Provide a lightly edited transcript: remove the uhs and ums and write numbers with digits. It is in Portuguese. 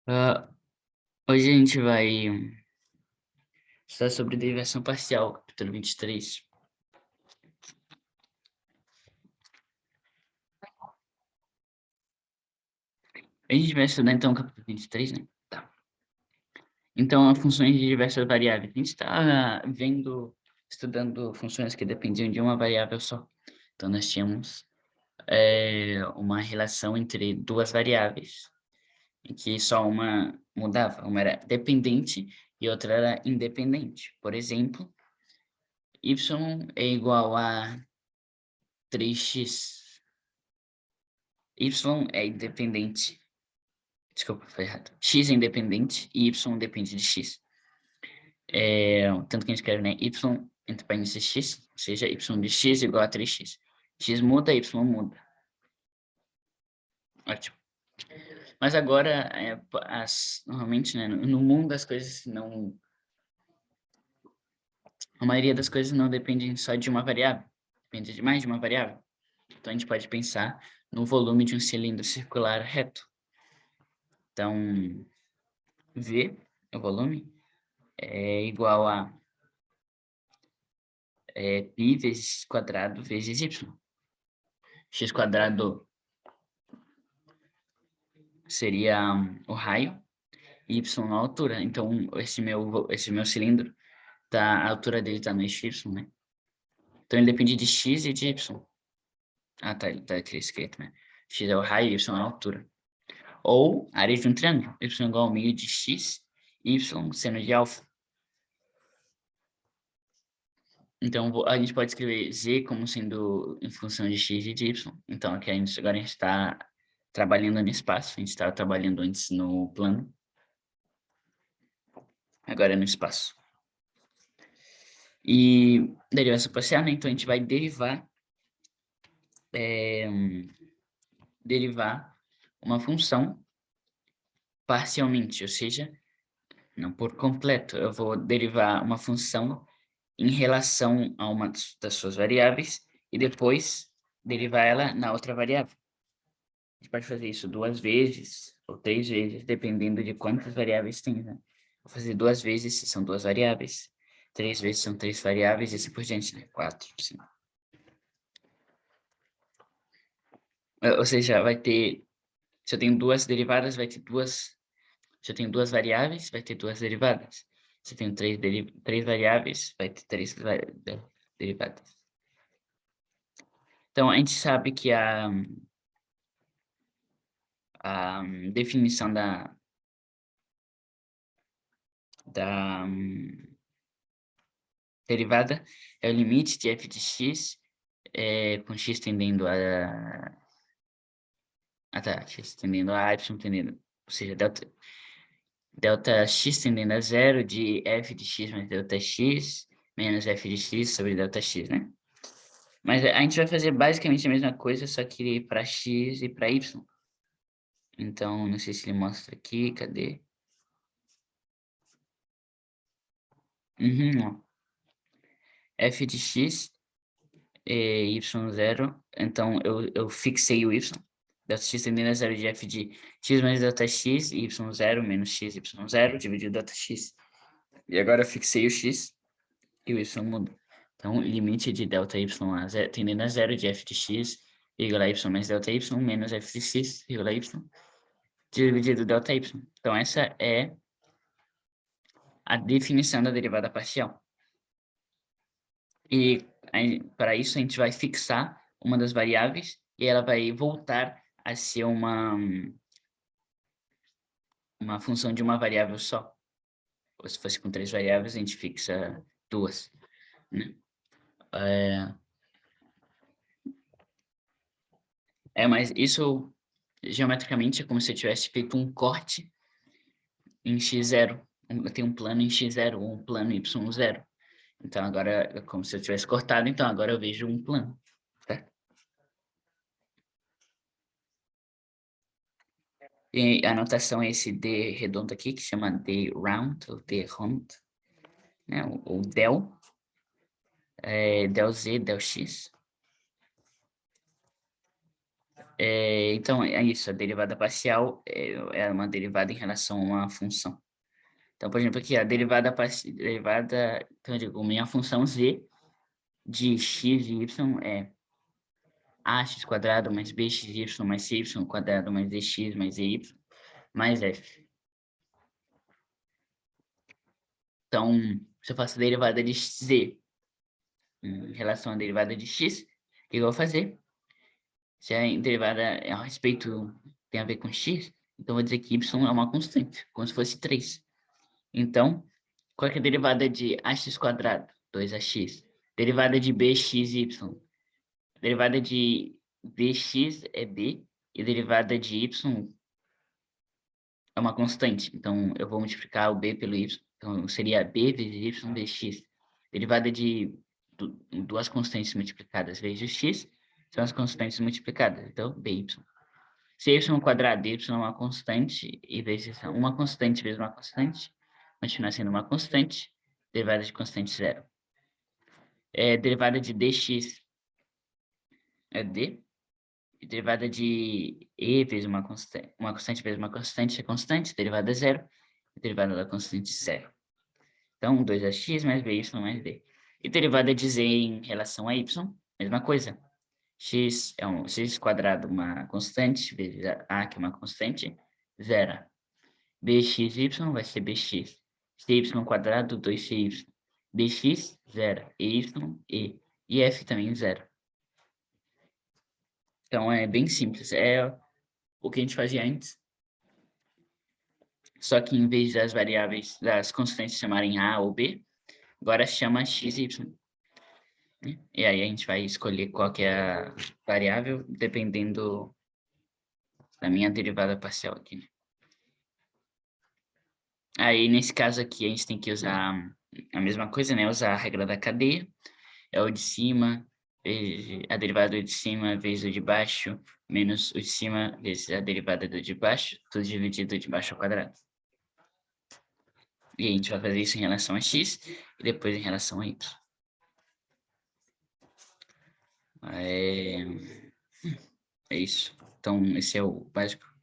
Ah, hoje a gente vai estudar sobre derivação parcial, capítulo 23. A gente vai estudar então o capítulo 23, né? Tá. Então, as funções de diversas variáveis. A gente está estudando funções que dependiam de uma variável só. Então, nós tínhamos uma relação entre duas variáveis, em que só uma mudava. Uma era dependente e outra era independente. Por exemplo, y é igual a 3x. Y é independente. Desculpa, foi errado. X é independente e Y depende de X. Tanto que a gente escreve, né? Y entre parênteses X, ou seja, Y de X igual a 3x. X muda, Y muda. Ótimo. Mas agora, normalmente, né, no mundo as coisas não... A maioria das coisas não depende só de uma variável. Depende de mais de uma variável. Então, a gente pode pensar no volume de um cilindro circular reto. Então, V, o volume, é igual a π vezes x quadrado vezes y. X quadrado seria o raio, y a altura. Então, esse meu cilindro, a altura dele está no eixo y, né? Então, ele depende de x e de y. Ah, tá, tá aqui escrito, né? X é o raio, y é a altura. Ou área de um triângulo, y igual ao meio de x, y seno de alfa. Então, a gente pode escrever z como sendo em função de x e de y. Então, aqui agora a gente está trabalhando no espaço. A gente estava trabalhando antes no plano. Agora é no espaço. E derivação parcial, né? Então, a gente vai derivar uma função parcialmente, ou seja, não por completo. Eu vou derivar uma função em relação a uma das suas variáveis e depois derivar ela na outra variável. A gente pode fazer isso 2 vezes ou 3 vezes, dependendo de quantas variáveis tem, né? Vou fazer 2 vezes se são 2 variáveis, 3 vezes são 3 variáveis e assim por diante, né? 4, 5. Ou seja, vai ter, se eu tenho 2 derivadas, vai ter 2, se eu tenho 2 variáveis, vai ter 2 derivadas. Se eu tenho 3 variáveis, vai ter 3 derivadas. Então, a gente sabe que a definição da derivada é o limite de f de x com x tendendo a... Ah, tá. X tendendo a y tendendo... Ou seja, delta x tendendo a zero de f de x mais delta x menos f de x sobre delta x, né? Mas a gente vai fazer basicamente a mesma coisa, só que para x e para y. Então, não sei se ele mostra aqui, cadê? Ó. F de x y0, então eu fixei o y, delta x tendendo a zero de f de x mais delta x, y0 menos x, y0, dividido delta x. E agora eu fixei o x e o y muda. Então, limite de delta y a zero, tendendo a zero de f de x, vírgula y mais delta y, menos f de x, vírgula y, dividido delta y. Então, essa é a definição da derivada parcial. E para isso a gente vai fixar uma das variáveis e ela vai voltar a ser uma função de uma variável só. Ou se fosse com 3 variáveis, a gente fixa 2. Né? Mas isso geometricamente é como se eu tivesse feito um corte em x0. Eu tenho um plano em x0 ou um plano y0. Então agora é como se eu tivesse cortado, então agora eu vejo um plano. Certo? E a notação é esse D redondo aqui, que chama D round, ou D round, né? O del, del Z, del X. Então, é isso, a derivada parcial é uma derivada em relação a uma função. Então, por exemplo, aqui a derivada, então eu digo, minha função z de x e y é ax quadrado mais bxy mais cy quadrado mais dx mais ey mais f. Então, se eu faço a derivada de z em relação à derivada de x, o que eu vou fazer? Se a derivada é a respeito tem a ver com x, então eu vou dizer que y é uma constante, como se fosse 3. Então, qual é a derivada de ax quadrado? 2ax. Derivada de bxy. Derivada de bx é b e derivada de y é uma constante. Então, eu vou multiplicar o b pelo y. Então, seria b vezes y dx. Derivada de duas constantes multiplicadas vezes x são as constantes multiplicadas. Então, by. Se y quadrado, y é uma constante, e vezes uma constante vezes uma constante, continua sendo uma constante, derivada de constante zero. Derivada de dx é d, e derivada de e vezes uma constante vezes uma constante é constante, derivada é zero, e derivada da constante zero. Então, 2ax mais by mais d. E derivada de z em relação a y, mesma coisa. X é x quadrado, uma constante, vezes a, que é uma constante, zero. Bxy vai ser bx. Cy quadrado, 2cy. Dx, zero. E y, e. E f também, zero. Então, é bem simples. É o que a gente fazia antes. Só que em vez das variáveis, das constantes chamarem a ou b, agora chama x e y. Né? E aí a gente vai escolher qual que é a variável, dependendo da minha derivada parcial aqui. Né? Aí, nesse caso aqui, a gente tem que usar a mesma coisa, né? Usar a regra da cadeia. É o de cima, vezes a derivada do de cima, vezes o de baixo, menos o de cima, vezes a derivada do de baixo, tudo dividido de baixo ao quadrado. E a gente vai fazer isso em relação a x e depois em relação a y. É, é isso. Então, esse é o básico.